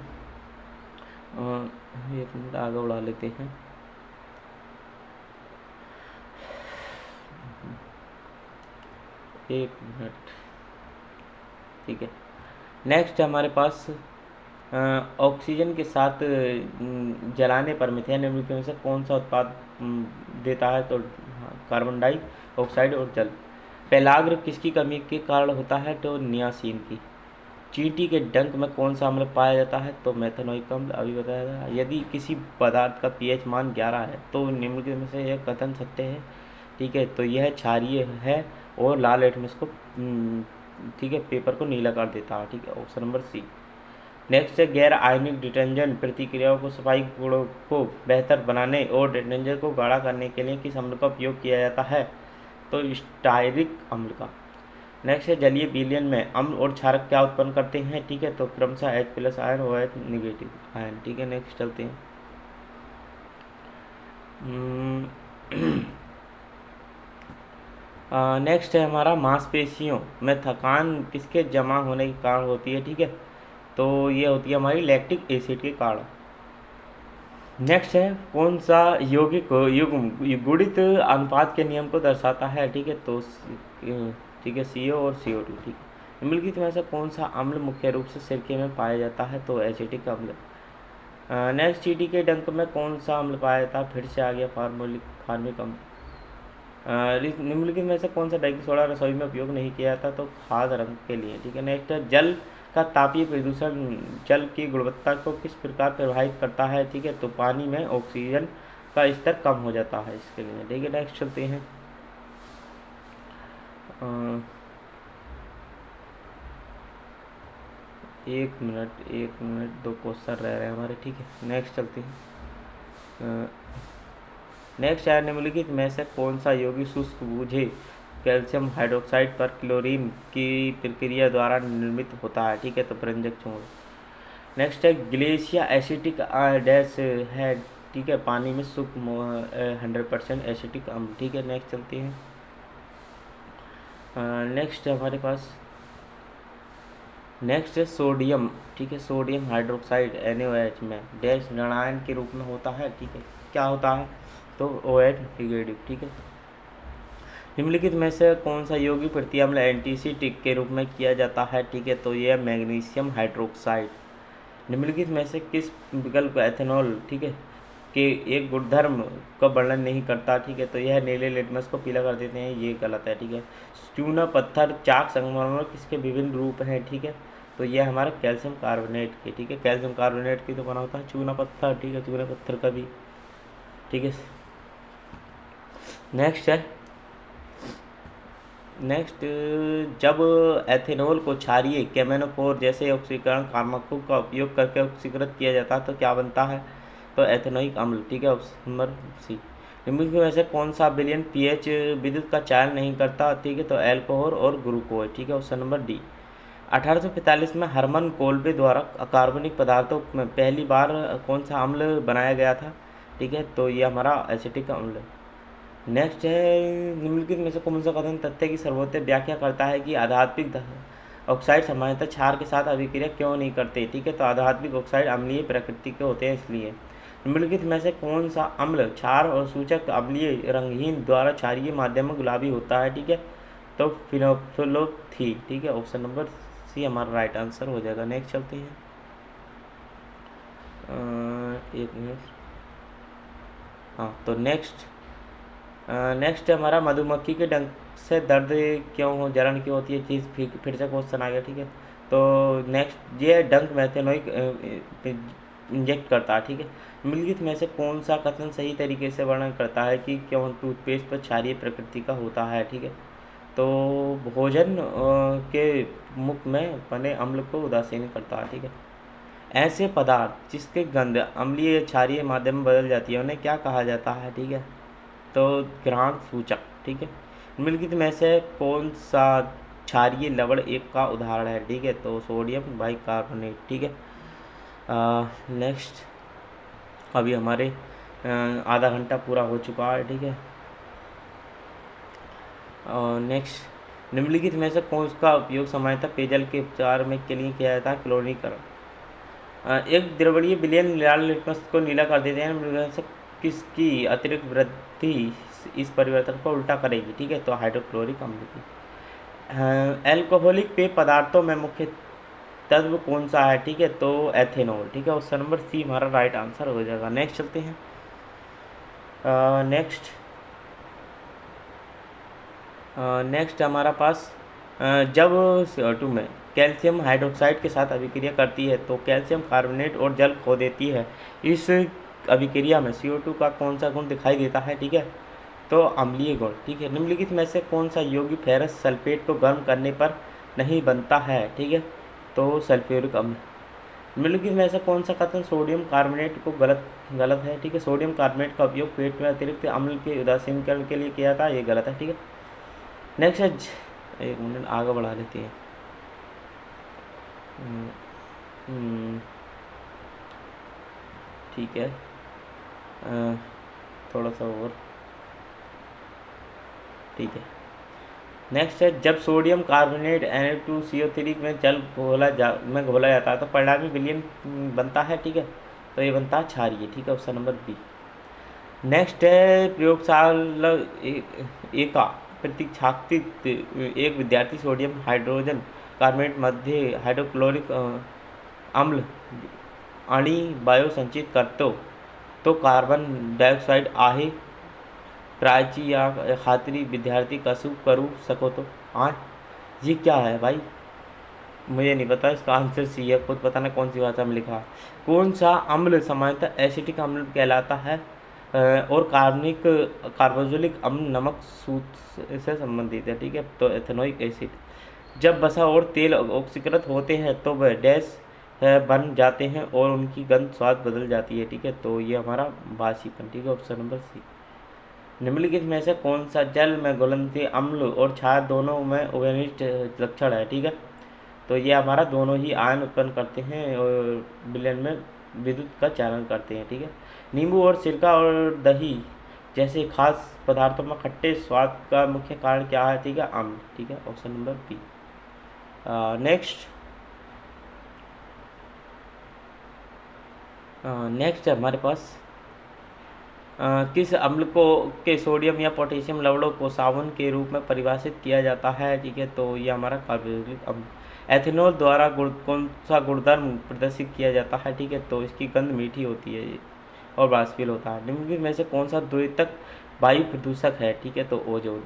एक मिनट आगे बढ़ा लेते हैं। एक मिनट, ठीक है। नेक्स्ट हमारे पास, ऑक्सीजन के साथ जलाने पर मिथेन निम्नलिखित में से कौन सा उत्पाद देता है? तो कार्बन डाइऑक्साइड और जल। पेलाग्र किसकी कमी के कारण होता है? तो नियासिन की। चींटी के डंक में कौन सा अम्ल पाया जाता है? तो मेथनोइक अम्ल, अभी बताया था। यदि किसी पदार्थ का पीएच मान 11 है तो निम्नलिखित में से यह कथन सत्य है, ठीक है? तो यह क्षारीय है और लाल लिटमस को ठीक है, पेपर को नीला कर देता है, ठीक है? ऑप्शन नंबर सी। नेक्स्ट है, गैर आयनिक डिटर्जेंट प्रतिक्रियाओं को सफाई गुणों को बेहतर बनाने और डिटर्जेंट को गाढ़ा करने के लिए किस अम्ल का उपयोग किया जाता है? तो स्टायरिक अम्ल का। नेक्स्ट है, जलीय विलयन में अम्ल और क्षारक क्या उत्पन्न करते हैं? ठीक है, तो क्रमशः H+ आयन और OH निगेटिव आयन, ठीक है? नेक्स्ट चलते हैं। नेक्स्ट है हमारा, मांसपेशियों में थकान किसके जमा होने के कारण होती है? ठीक है, तो ये होती है हमारी लैक्टिक एसिड के कारण। नेक्स्ट है, कौन सा यौगिक युग्म गुणित अनुपात के नियम को दर्शाता है? ठीक है, तो ठीक है, CO और CO2, ठीक है? निम्नलिखित में से कौन सा अम्ल मुख्य रूप से सिरके में पाया जाता है? तो एसिटिक अम्ल। नेक्स्ट, चींटी के डंक में कौन सा अम्ल पाया जाता है? फिर से आ गया फार्मिक अम्ल। निम्नलिखित में से कौन सा बेकिंग सोडा रसोई में उपयोग नहीं किया जाता? तो खाद रंग के लिए, ठीक है? नेक्स्ट है, जल का तापीय प्रदूषण जल की गुणवत्ता को किस प्रकार प्रभावित करता है? ठीक है, तो पानी में ऑक्सीजन का स्तर कम हो जाता है इसके लिए, ठीक है? नेक्स्ट चलते हैं। एक मिनट 2 क्वेश्चन रह रहे हैं हमारे, ठीक है? नेक्स्ट चलते हैं। नेक्स्ट है, निम्नलिखित में से कौन सा यौगिक शुष्क बूझे कैल्शियम हाइड्रोक्साइड पर क्लोरीन की प्रक्रिया द्वारा निर्मित होता है? ठीक है, तो परंजक चूर्ण। नेक्स्ट है, ग्लेशिया एसिटिक डैश है, ठीक है? पानी में सूक्ष्म 100% एसिटिक अम्ल, ठीक है? नेक्स्ट चलते हैं। नेक्स्ट है हमारे पास, नेक्स्ट है सोडियम, ठीक है? सोडियम हाइड्रोक्साइड NaOH में डैश ऋणायन के रूप में होता है, ठीक है? क्या होता है? तो OH निगेटिव, ठीक है? निम्नलिखित में से कौन सा यौगिक प्रतिअम्ल एंटीसीटिक के रूप में किया जाता है? ठीक है, तो यह मैग्नीशियम हाइड्रोक्साइड। निम्नलिखित में से किस विकल्प एथेनॉल, ठीक है, के एक गुणधर्म का वर्णन नहीं करता? ठीक है, तो यह नीले लिटमस को पीला कर देते हैं, ये गलत है, ठीक है? चूना पत्थर चाक संगमरमर किसके विभिन्न रूप हैं? ठीक है, तो यह हमारा कैल्शियम कार्बोनेट के, ठीक है? कैल्शियम कार्बोनेट की तो बना होता है चूना पत्थर, ठीक है? चूना पत्थर का भी, ठीक है? नेक्स्ट, जब एथेनॉल को क्षारीय केमेनोफोर जैसे ऑक्सीकरण कारकों का उपयोग करके ऑक्सीकृत किया जाता है तो क्या बनता है? तो एथेनोइक अम्ल, ठीक है? Option number C. निम्नलिखित में से कौन सा विलयन पीएच विद्युत का चयन नहीं करता? ठीक है, तो एल्कोहल और ग्लूकोज, ठीक है? Option number D. 1845 में हरमन कोल्बे द्वारा कार्बनिक पदार्थों में पहली बार कौन सा अम्ल बनाया गया था? ठीक है, तो ये हमारा एसिटिक अम्ल। नेक्स्ट है, निम्नलिखित में से कौन सा कथन तथ्य की सर्वोत्तम व्याख्या करता है कि आधात्मिक ऑक्साइड सामान्यतः क्षार के साथ अभिक्रिया क्यों नहीं करते? ठीक है, तो आधात्मिक ऑक्साइड अम्लीय प्रकृति के होते हैं इसलिए। निम्नलिखित में से कौन सा अम्ल क्षार और सूचक अम्लीय रंगहीन द्वारा क्षारीय माध्यम में गुलाबी होता है? ठीक है, तो फिनोल्फोथी, ठीक है? ऑप्शन नंबर सी हमारा राइट आंसर हो जाएगा। नेक्स्ट चलते हैं। एक मिनट, हाँ, तो नेक्स्ट है हमारा, मधुमक्खी के डंक से दर्द क्यों हो, जलन क्यों होती है? चीज़ फिर से क्वेश्चन आ गया, ठीक है? तो नेक्स्ट, ये डंक मैथेनोइक इंजेक्ट करता है, ठीक है? निम्नलिखित में से कौन सा कथन सही तरीके से वर्णन करता है कि क्यों टूथपेस्ट पर क्षारीय प्रकृति का होता है? ठीक है, तो भोजन के मुख में बने अम्ल को उदासीन करता है, ठीक है? ऐसे पदार्थ जिसके गंध अम्लीय या क्षारीय माध्यम में बदल जाती है उन्हें क्या कहा जाता है? ठीक है, तो घ्राण सूचक, ठीक है? निम्नलिखित में से कौन सा क्षारीय लवण एक का उदाहरण है? ठीक है, तो सोडियम बाइकार्बोनेट, ठीक है? नेक्स्ट, अभी हमारे आधा घंटा पूरा हो चुका है, ठीक है? और नेक्स्ट, निम्नलिखित में से कौन सा उपयोग सामान्यतः पेयजल के उपचार में के लिए किया जाता है? क्लोरीकरण। एक द्रवणीय विलयन लाल लिटमस को नीला कर देते हैं, निम्नलिखित से किसकी अतिरिक्त वृद्धि इस परिवर्तन को उल्टा करेगी? ठीक है, तो हाइड्रोक्लोरिक अम्ल की। एल्कोहलिक पेय पदार्थों में मुख्य तत्व कौन सा है? ठीक है, तो एथेनॉल, ठीक है? ऑप्शन नंबर सी हमारा राइट आंसर हो जाएगा। नेक्स्ट चलते हैं। नेक्स्ट हमारा पास, जब CO2 में कैल्शियम हाइड्रोक्साइड के साथ अभिक्रिया करती है तो कैल्शियम कार्बोनेट और जल खो देती है। इस अभिक्रिया में CO2 का कौन सा गुण दिखाई देता है, ठीक है, तो अम्लीय गुण, ठीक है। निम्नलिखित में से कौन सा यौगिक फेरस सल्फेट को गर्म करने पर नहीं बनता है, ठीक है, तो सल्फ्यूरिक अम्ल। निम्नलिखित में ऐसा कौन सा कथन सोडियम कार्बोनेट को गलत है, ठीक है। सोडियम कार्बोनेट का उपयोग पेट में अतिरिक्त अम्ल के उदासीनीकरण के लिए किया था, ये गलत है, ठीक है। नेक्स्ट है, एक मिनट आगे बढ़ा लेते हैं। ठीक है, थोड़ा सा और, ठीक है। नेक्स्ट है, जब सोडियम कार्बोनेट Na2CO3 में घोला जाता है तो परिणामी विलयन बनता है, ठीक है, तो ये बनता है क्षारीय, ठीक है, ऑप्शन नंबर बी। नेक्स्ट है, प्रयोगशाला एका प्रतीक्षाकृत एक विद्यार्थी सोडियम हाइड्रोजन कार्बोनेट मध्य हाइड्रोक्लोरिक अम्ल अणि वायु संचित करते तो कार्बन डाइऑक्साइड आहे प्राची या खातरी विद्यार्थी कसू करू सको तो। हाँ, ये क्या है भाई, मुझे नहीं पता, इसका आंसर सी है, खुद पता ना कौन सी भाषा में लिखा। कौन सा अम्ल सामान्यतः एसिटिक अम्ल कहलाता है और कार्बोक्सिलिक अम्ल नमक सूत्र से संबंधित है, ठीक है, तो एथेनोइक एसिड। जब वसा और तेल ऑक्सीकृत होते हैं तो वह डैश बन जाते हैं और उनकी गंध स्वाद बदल जाती है, ठीक है, तो ये हमारा बासीपन, ठीक है, ऑप्शन नंबर सी। निम्नलिखित में से कौन सा जल में घुलनशील अम्ल और क्षार दोनों में उभयनिष्ठ लक्षण है, ठीक है, तो ये हमारा दोनों ही आयन उत्पन्न करते हैं और विलयन में विद्युत का चालन करते हैं, ठीक है। नींबू और सिरका और दही जैसे खास पदार्थों में खट्टे स्वाद का मुख्य कारण क्या है, ठीक है, अम्ल, ठीक है, ऑप्शन नंबर बी। नेक्स्ट है हमारे पास, किस अम्ल को के सोडियम या पोटेशियम लवणों को साबुन के रूप में परिभाषित किया जाता है, ठीक है, तो ये हमारा कार्बोक्सिलिक अम्ल। एथेनॉल द्वारा कौन सा गुणधर्म प्रदर्शित किया जाता है, ठीक है, तो इसकी गंध मीठी होती है और वाष्पशील होता है। निम्नलिखित में से कौन सा द्वितीयक वायु प्रदूषक है, ठीक है, तो ओजोन।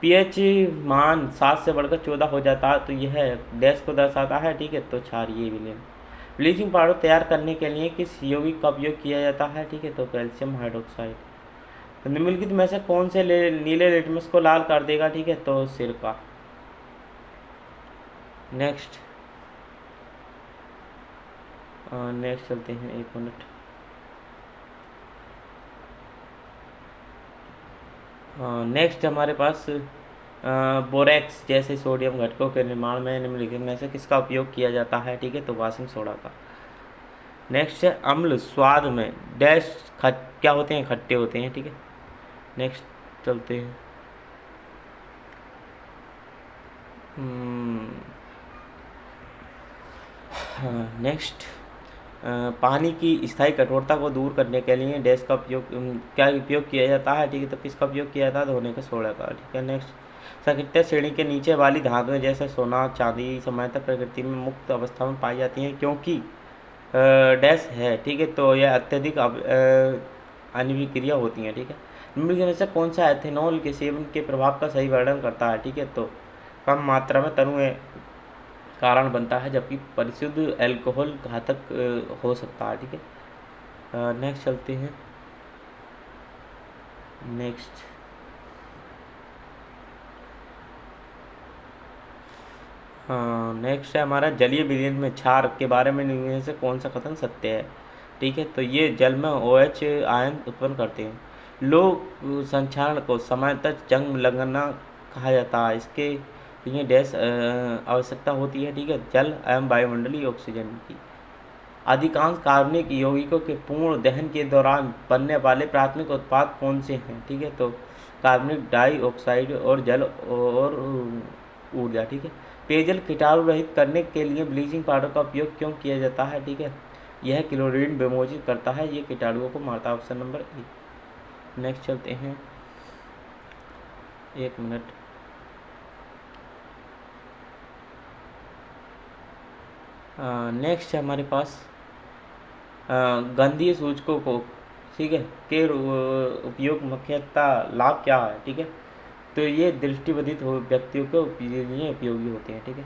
pH मान 7 से बढ़कर 14 हो जाता है तो यह डैश को दर्शाता है, ठीक है, तो क्षारीय विलयन। ब्लीचिंग पाउडर तैयार करने के लिए किस यौगिक का उपयोग किया जाता है, ठीक है, तो कैल्शियम हाइड्रोक्साइड। तो निम्नलिखित में से कौन से नीले लिटमस को लाल कर देगा, ठीक है, तो सिरका। नेक्स्ट चलते हैं, एक मिनट। नेक्स्ट हमारे पास बोरेक्स जैसे सोडियम घटकों के निर्माण में निम्नलिखित में से किसका उपयोग किया जाता है, ठीक है, तो वाशिंग सोडा का। नेक्स्ट है, अम्ल स्वाद में डैश क्या होते हैं, खट्टे होते हैं, ठीक है। नेक्स्ट चलते हैं, नेक्स्ट पानी की स्थायी कठोरता को दूर करने के लिए डैश का उपयोग क्या उपयोग किया जाता है, ठीक है, तो किसका उपयोग किया जाता है, धोने का सोडा का, ठीक है। नेक्स्ट, प्राकृतिक श्रेणी के नीचे वाली धातुएं जैसे सोना चांदी सामान्यतः प्रकृति में मुक्त अवस्था में पाई जाती हैं क्योंकि डैश है, ठीक है, तो यह अत्यधिक आणविक क्रिया होती हैं, ठीक है। निम्नलिखित में से कौन सा एथेनॉल के सेवन के प्रभाव का सही वर्णन करता है, ठीक है, तो कम मात्रा में तनु कारण बनता है जबकि परिशुद्ध अल्कोहल घातक हो सकता है, ठीक है। नेक्स्ट चलते हैं, नेक्स्ट नेक्स्ट है हमारा जलीय विलयन में क्षार के बारे में निम्न से कौन सा कथन सत्य है, ठीक है, तो ये जल में OH आयन उत्पन्न करते हैं। लोक संक्षारण को सामान्यतः जंग लगना कहा जाता है, इसके लिए डैश आवश्यकता होती है, ठीक है, जल एवं वायुमंडलीय ऑक्सीजन की। अधिकांश कार्बनिक यौगिकों के पूर्ण दहन के दौरान बनने वाले प्राथमिक उत्पाद कौन से हैं, ठीक है, तो कार्बनिक डाइऑक्साइड और जल और ऊर्जा, ठीक है। पेयजल कीटाणु रहित करने के लिए ब्लीचिंग पाउडर का उपयोग क्यों किया जाता है, ठीक है, यह क्लोरीन विमोचित करता है, ये कीटाणुओं को मारता है, ऑप्शन नंबर ए। नेक्स्ट चलते हैं, एक मिनट। नेक्स्ट है हमारे पास गंधीय सूचकों को, ठीक है, के उपयोग मुख्यतः लाभ क्या है, ठीक है, तो ये दृष्टिबाधित व्यक्तियों के लिए उपयोगी होते हैं, ठीक है।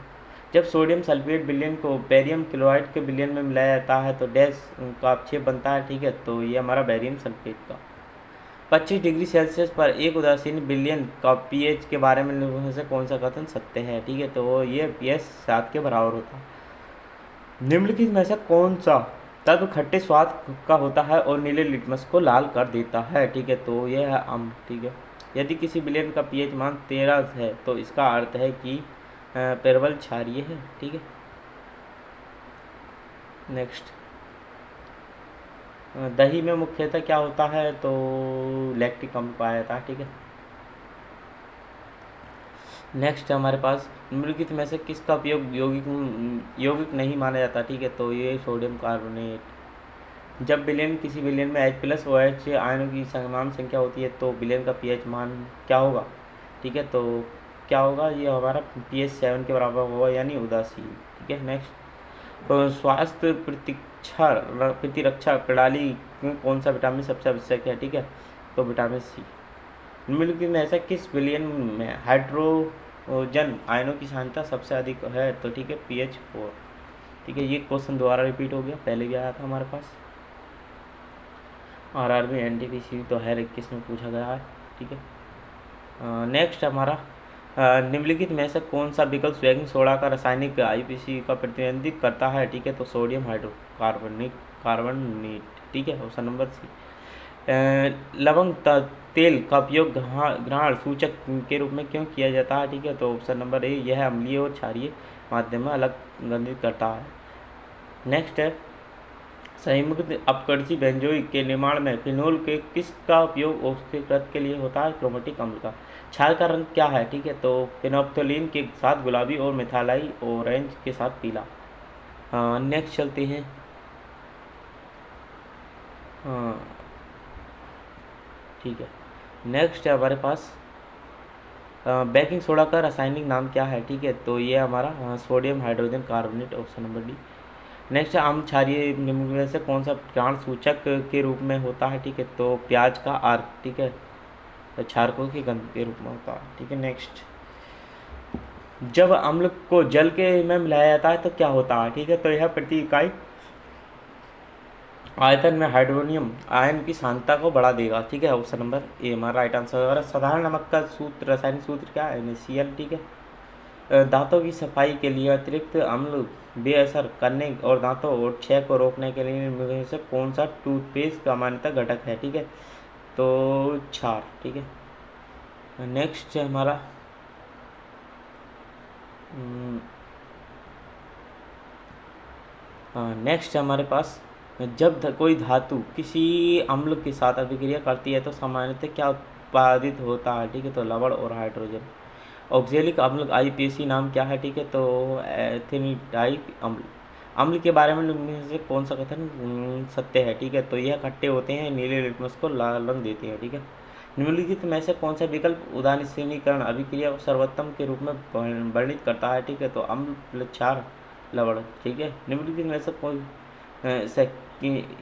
जब सोडियम सल्फेट विलयन को बेरियम क्लोराइड के विलयन में मिलाया जाता है तो डैश का अपक्षेप बनता है, ठीक है। तो ये हमारा बेरियम सल्फेट का 25 डिग्री सेल्सियस पर एक उदासीन विलयन का पीएच के बारे में से कौन सा कथन सत्य है, ठीक है। तो ये पीएच 7 के बराबर होता है। निम्नलिखित में से कौन सा तत्व खट्टे स्वाद का होता है और नीले लिटमस को लाल कर देता है, ठीक है। तो यह है अम्ल, ठीक है। यदि किसी विलयन का पीएच मान 13 है तो इसका अर्थ है कि प्रबल क्षारीय है, ठीक है। नेक्स्ट, दही में मुख्यतः क्या होता है, तो लैक्टिक अम्ल पाया जाता है, ठीक है। नेक्स्ट हमारे पास निम्नलिखित में से किसका उपयोग यौगिक नहीं माना जाता, ठीक है। तो ये सोडियम कार्बोनेट। जब विलयन किसी विलयन में H+ और OH आयनों की समान संख्या होती है तो विलयन का पीएच मान क्या होगा, ठीक है। तो क्या होगा, ये हमारा pH 7 के बराबर होगा, यानी उदासीन, ठीक है। नेक्स्ट, तो स्वास्थ्य प्रतिरक्षा प्रणाली में कौन सा विटामिन सबसे आवश्यक है, ठीक है। तो विटामिन सी। निम्नलिखित में ऐसा किस विलयन में हाइड्रोजन आयनों की सांद्रता सबसे अधिक है, तो ठीक है pH 4, ठीक है। ये क्वेश्चन दोबारा रिपीट हो गया, पहले भी आया था हमारे पास। RRB NTPC 2021 में पूछा गया है, ठीक है। नेक्स्ट हमारा निम्नलिखित में से कौन सा विकल्प बेकिंग सोडा का रासायनिक IPC का प्रतिनिधित्व करता है, ठीक है। तो सोडियम कार्बोनेट, ठीक है। Option number C. लवंग तेल का उपयोग ग्रहण सूचक के रूप में क्यों किया जाता है, ठीक है। तो ऑप्शन नंबर ए, यह अम्लीय और क्षारीय माध्यम में अलग गंधित करता है। नेक्स्ट है, संयुक्त अपकर्षी बेंजोइक के निर्माण में फिनोल के किसका उपयोग ऑक्सीकृत के लिए होता है, क्रोमेटिक अम्ल का। क्षार का रंग क्या है, ठीक है। तो फेनोल्फ्थालीन के साथ गुलाबी और मिथाइल ऑरेंज के साथ पीला। नेक्स्ट चलते हैं, ठीक है। नेक्स्ट है हमारे पास बेकिंग सोडा का रासायनिक नाम क्या है, ठीक है। तो ये हमारा sodium hydrogen carbonate, option number D. Next है, आम क्षारीय निम्न में से कौन सा ग्रहण सूचक के रूप में होता है, ठीक है। तो प्याज का आर्क, ठीक है, क्षारकों की गंध के रूप में होता है, ठीक है। नेक्स्ट, जब अम्ल को जल के में मिलाया जाता है तो क्या होता है, ठीक है। तो यह प्रति इकाई आयतन में हाइड्रोनियम आयन की सांद्रता को बढ़ा देगा, ठीक है। ऑप्शन नंबर ए हमारा राइट आंसर। और साधारण नमक का सूत्र, रासायनिक सूत्र क्या है, NaCl, ठीक है। दांतों की सफाई के लिए अतिरिक्त अम्ल बेअसर करने और दांतों और क्षय को रोकने के लिए इनमें से कौन सा टूथपेस्ट का मान्यता घटक है, ठीक है। तो क्षार, ठीक है। नेक्स्ट है हमारा नेक्स्ट है हमारे पास, जब कोई धातु किसी अम्ल के साथ अभिक्रिया करती है तो सामान्यतः क्या उत्पादित होता है, ठीक है। तो लवण और हाइड्रोजन। ऑक्जेलिक अम्ल IPAC नाम क्या है, ठीक है। तो एथेनिटाइक अम्ल। अम्ल के बारे में इनमें से कौन सा कथन सत्य है, ठीक है। तो यह खट्टे होते हैं, नीले लिटमस को लाल रंग देते हैं, ठीक है। निम्नलिखित में से कौन सा विकल्प उदासीनीकरण अभिक्रिया को सर्वोत्तम के रूप में वर्णित करता है, ठीक है। तो अम्ल क्षार लवण, ठीक है। निम्नलिखित में से कोई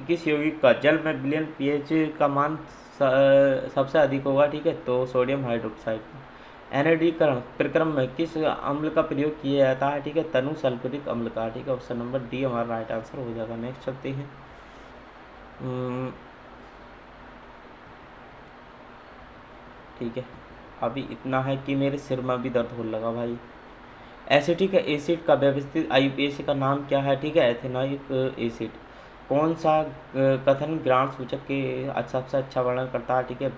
किस यौगिक का जल में विलयन pH का मान सबसे अधिक होगा, ठीक है। तो सोडियम हाइड्रोक्साइड। एनएडीकरण प्रक्रम में किस अम्ल का प्रयोग किया जाता है, ठीक है। तनु सल्फ्यूरिक अम्ल का, ठीक है। ऑप्शन नंबर डी हमारा राइट आंसर हो जाएगा। नेक्स्ट चलते हैं, ठीक है। अभी इतना है कि मेरे सिर में भी दर्द होने लगा भाई। एसिटिक एसिड का व्यवस्थित IUPAC का नाम क्या है, ठीक है। Ethanoic acid. कौन सा कथन ग्रांड सूचक के सबसे अच्छा वर्णन करता है, ठीक है।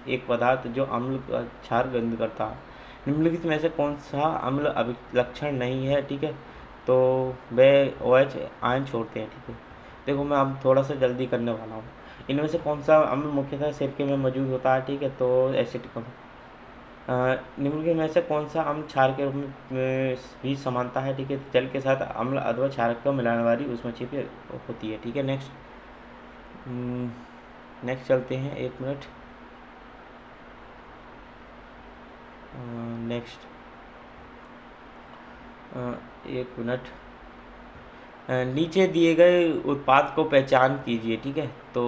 एक पदार्थ जो अम्ल का क्षार गंध करता है। निम्नलिखित में से कौन सा अम्ल अभिलक्षण नहीं है, ठीक है। तो वे OH आयन छोड़ते हैं, ठीक है। देखो मैं अब थोड़ा सा जल्दी करने वाला हूँ। इनमें से कौन सा अम्ल मुख्यतः सिरके में मौजूद होता है, ठीक है। तो एसिटिक अम्ल। निम्नलिखित में से कौन सा अम्ल क्षार के रूप में भी समानता है, ठीक है। जल के साथ अम्ल अथवा क्षारक को मिलाने वाली उसमें छिपी होती है, ठीक है। नेक्स्ट चलते हैं, एक मिनट। नेक्स्ट एक मिनट। नीचे दिए गए उत्पाद को पहचान कीजिए, ठीक है। तो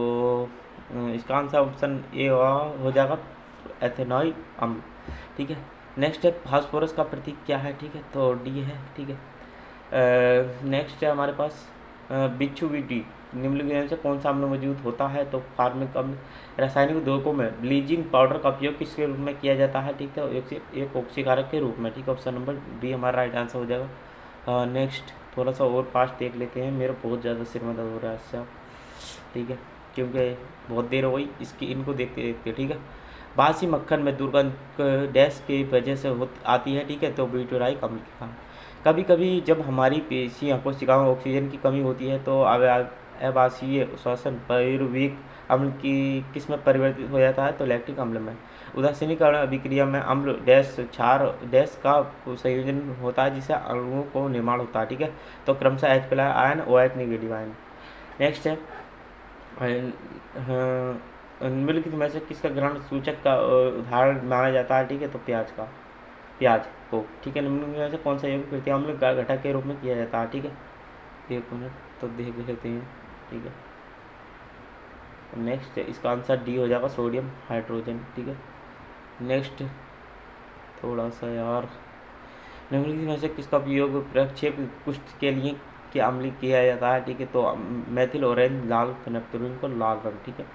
इसका आंसर ऑप्शन ए हो जाएगा, एथेनॉइक अम्ल, ठीक है। नेक्स्ट है, फास्फोरस का प्रतीक क्या है, ठीक है। तो डी है, ठीक है। नेक्स्ट है हमारे पास बिच्छू बीटी। निम्नलिखित में से कौन सा अम्ल मौजूद होता है? तो कार्बनिक अम्ल। रासायनिक उद्योगों में ब्लीचिंग पाउडर का उपयोग किसके रूप में किया जाता है? ठीक है, एक ऑक्सीकारक के रूप में। ठीक है, ऑप्शन नंबर बी हमारा राइट आंसर हो जाएगा। नेक्स्ट थोड़ा सा और फास्ट देख लेते हैं, मेरा बहुत ज़्यादा सिर में दर्द हो रहा है इससे। ठीक है, क्योंकि बहुत देर हो गई इसकी, इनको देखते देखते। ठीक है, बासी मक्खन में दुर्गंध डैश की वजह से आती है। ठीक है, तो ब्यूटेराइक अम्ल के कारण। कभी कभी जब हमारी पेशियाँ कोशिकाओं में ऑक्सीजन की कमी होती है तो आवासीय श्वसन पायरुविक अम्ल की किस में परिवर्तित हो जाता है? तो लैक्टिक अम्ल में। उदासीनीकरण अभिक्रिया में अम्ल डैश क्षार डैश का संयोजन होता है जिससे अणुओं को निर्माण होता है। ठीक है, तो क्रमशः H+ ion OH negative ion. Next है निम्नलिखित में से किसका ग्रहण सूचक का उदाहरण माना जाता है? ठीक है, तो प्याज को। ठीक है, निम्नलिखित में से कौन सा यौगिक तृतीय अम्ल का घटक के रूप में किया जाता है? ठीक है, एक मिनट तो देख लेते हैं। ठीक है, नेक्स्ट इसका आंसर डी हो जाएगा, सोडियम हाइड्रोजन। ठीक है, नेक्स्ट थोड़ा सा यार, निम्नलिखित में से किसका उपयोग प्रक्षेप कुष्ठ के लिए के अम्ल किया जाता है? ठीक है, तो मैथिल ऑरेंज लाल फेनोक्टोरिन को लाल रंग। ठीक है,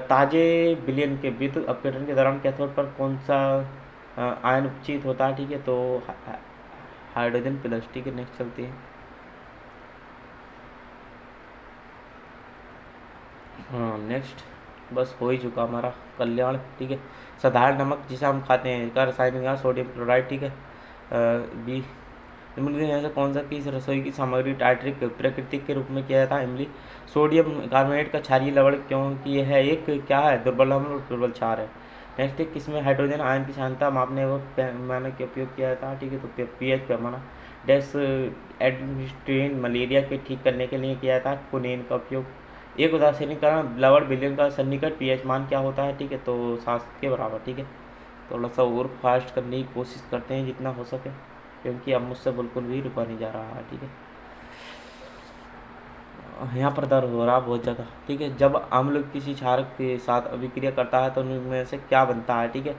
ताजे विलयन के विद्युत अपघटन के दौरान कैथोड पर कौन सा आयन उपचित होता है? ठीक है, तो हाइड्रोजन प्लस। ठीक है, नेक्स्ट चलते हैं। हाँ, नेक्स्ट बस हो ही चुका हमारा कल्याण। ठीक है, साधारण नमक जिसे हम खाते हैं का रासायनिक नाम सोडियम क्लोराइड। ठीक है, बी निम्नलिखित में से कौन सा किस रसोई की सामग्री टाइट्रिक प्राकृतिक के रूप में किया जाता है? इमली। सोडियम कार्बोनेट का क्षारीय लवण क्योंकि यह एक क्या है? दुर्बल अम्ल और दुर्बल क्षार है। नेक्स्ट है किसमें हाइड्रोजन आयन की सांद्रता मापने व पैमाने के उपयोग किया जाता है? ठीक है, तो pH पैमाना। डैश एडमिनिस्ट्रेन मलेरिया के ठीक करने के लिए किया जाता है कुनेन का उपयोग। एक उदासीनीकरण लवण विलयन का सन्निकट pH मान क्या होता है? ठीक है, तो 7 के बराबर। ठीक है, थोड़ा सा और फास्ट करने की कोशिश करते हैं जितना हो सके, क्योंकि अब मुझसे बिल्कुल भी रुका नहीं जा रहा है। ठीक है, यहाँ पर दर्द हो रहा है बहुत ज़्यादा। ठीक है, जब अम्ल किसी क्षारक के साथ अभिक्रिया करता है तो उनमें से क्या बनता है? ठीक है,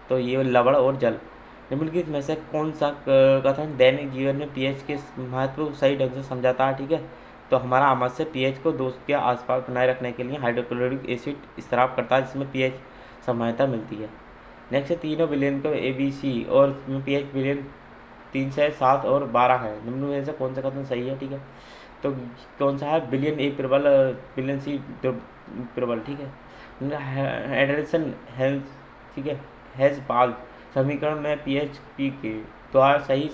तो ये लवण और जल। निम्नलिखित में से कौन सा कथन दैनिक जीवन में pH के महत्व को सही ढंग से समझाता है? ठीक है, तो हमारा आमाशय pH को 2 के आसपास बनाए रखने के लिए हाइड्रोक्लोरिक एसिड स्राव करता है जिसमें pH समानता मिलती है। नेक्स्ट है तीनों विलयन को ABC और pH विलयन 3 से 7 और 12 है। निम्न में से कौन सा कथन सही है? ठीक है, तो कौन सा है? बिलियन ए प्रबल बिलियन सी प्रबल। ठीक है, एडल्सन हेल्थ। ठीक है, हैज बाल समीकरण में PHP के द्वारा सही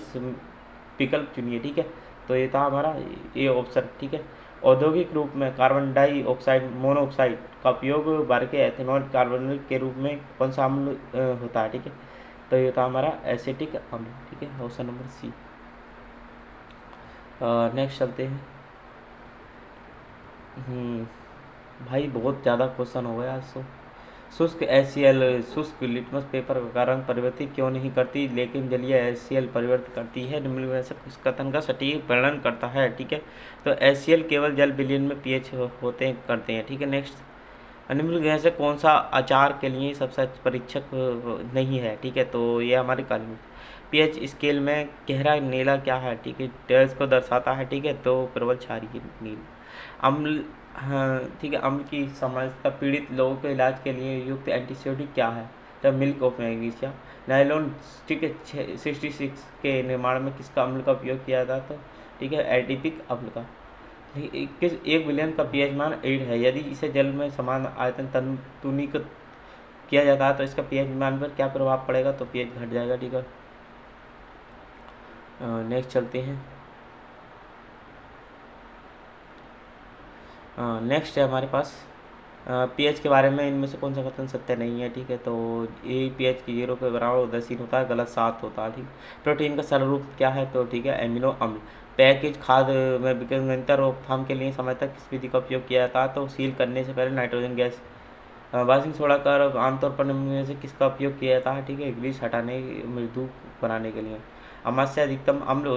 विकल्प चुनिए। ठीक है, तो ये था हमारा ये ऑप्शन। ठीक है, औद्योगिक रूप में कार्बन डाइऑक्साइड मोनोऑक्साइड का उपयोग भर के एथेनॉल कार्बोनिल के रूप में कौन सा अम्ल होता है? ठीक है, तो ये था हमारा एसिटिक अम्ल। ठीक है, ऑप्शन नंबर सी। नेक्स्ट चलते हैं। भाई बहुत ज़्यादा क्वेश्चन हो गया। शुष्क HCl शुष्क लिटमस पेपर का रंग परिवर्तित क्यों नहीं करती लेकिन जलीय HCl परिवर्तित करती है? निम्नलिखित में से किस कथन का सटीक वर्णन करता है? ठीक है, तो HCl केवल जल विलयन में pH होते करते हैं। ठीक है, नेक्स्ट निम्नलिखित में से कौन सा अचार के लिए सबसे अच्छा परीक्षक नहीं है? ठीक है, तो ये हमारी काली मिर्च। pH स्केल में गहरा नीला क्या है? ठीक है, डैश को दर्शाता है। ठीक है, तो प्रबल क्षारीय नील। अम्ल। हाँ, ठीक है, अम्ल की समस्या पीड़ित लोगों के इलाज के लिए युक्त एंटीबायोटिक क्या है? तो मिल्क ऑफ मैग्नीशिया। नायलॉन। ठीक है, 66 के निर्माण में किसका अम्ल का उपयोग किया जाता? तो ठीक है, एडिपिक अम्ल का। किस एक विलयन का pH मान 8 है, यदि इसे जल में समान आयतन तनतुनिक किया जाता है तो इसका pH मान पर क्या प्रभाव पड़ेगा? तो pH घट जाएगा। ठीक है, नेक्स्ट चलते हैं। नेक्स्ट है हमारे पास pH के बारे में इनमें से कौन सा कथन सत्य नहीं है? ठीक है, तो ये pH की 0 के बराबर उदासीन होता है, गलत 7 होता है। ठीक, प्रोटीन का सरल रूप क्या है? तो ठीक है, एमिनो अम्ल। पैकेज खाद्य में विघटनता रोकथाम के लिए समय तक किस विधि का उपयोग किया जाता है? तो सील करने से पहले नाइट्रोजन गैस। बेकिंग सोडा का आमतौर पर निम्न में से किसका उपयोग किया जाता है? ठीक है, ग्रीस हटाने मृदु बनाने के लिए। अमाशय अधिकतम अम्ल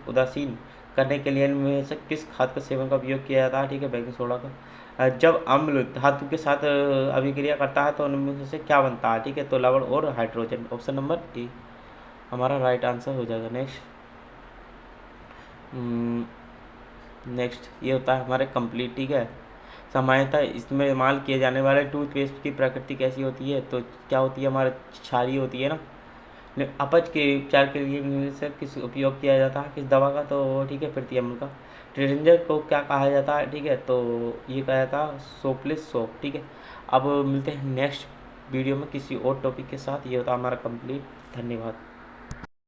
उदासीन करने के लिए इनमें से किस खाद का सेवन का उपयोग किया जाता है? ठीक है, बेकिंग सोडा का। जब अम्ल धातु के साथ अभिक्रिया करता है तो उनमें से क्या बनता है? ठीक है, तो लवण और हाइड्रोजन। ऑप्शन नंबर ए हमारा राइट आंसर हो जाएगा। नेक्स्ट नेक्स्ट ये होता है हमारे कंप्लीट, ठीक है। सामान्यतः इसमें इस्तेमाल किए जाने वाले टूथपेस्ट की प्रकृति कैसी होती है, तो क्या होती है, हमारे क्षारीय होती है ना। अपच के उपचार के लिए निम्न से किस उपयोग किया जाता है, किस दवा का, तो ठीक है प्रति अम्ल का। डिटर्जेंट को क्या कहा जाता है, ठीक है, तो ये कहा जाता है सोपलेस सोप, ठीक है। अब मिलते हैं नेक्स्ट वीडियो में किसी और टॉपिक के साथ। ये होता है हमारा कंप्लीट। धन्यवाद।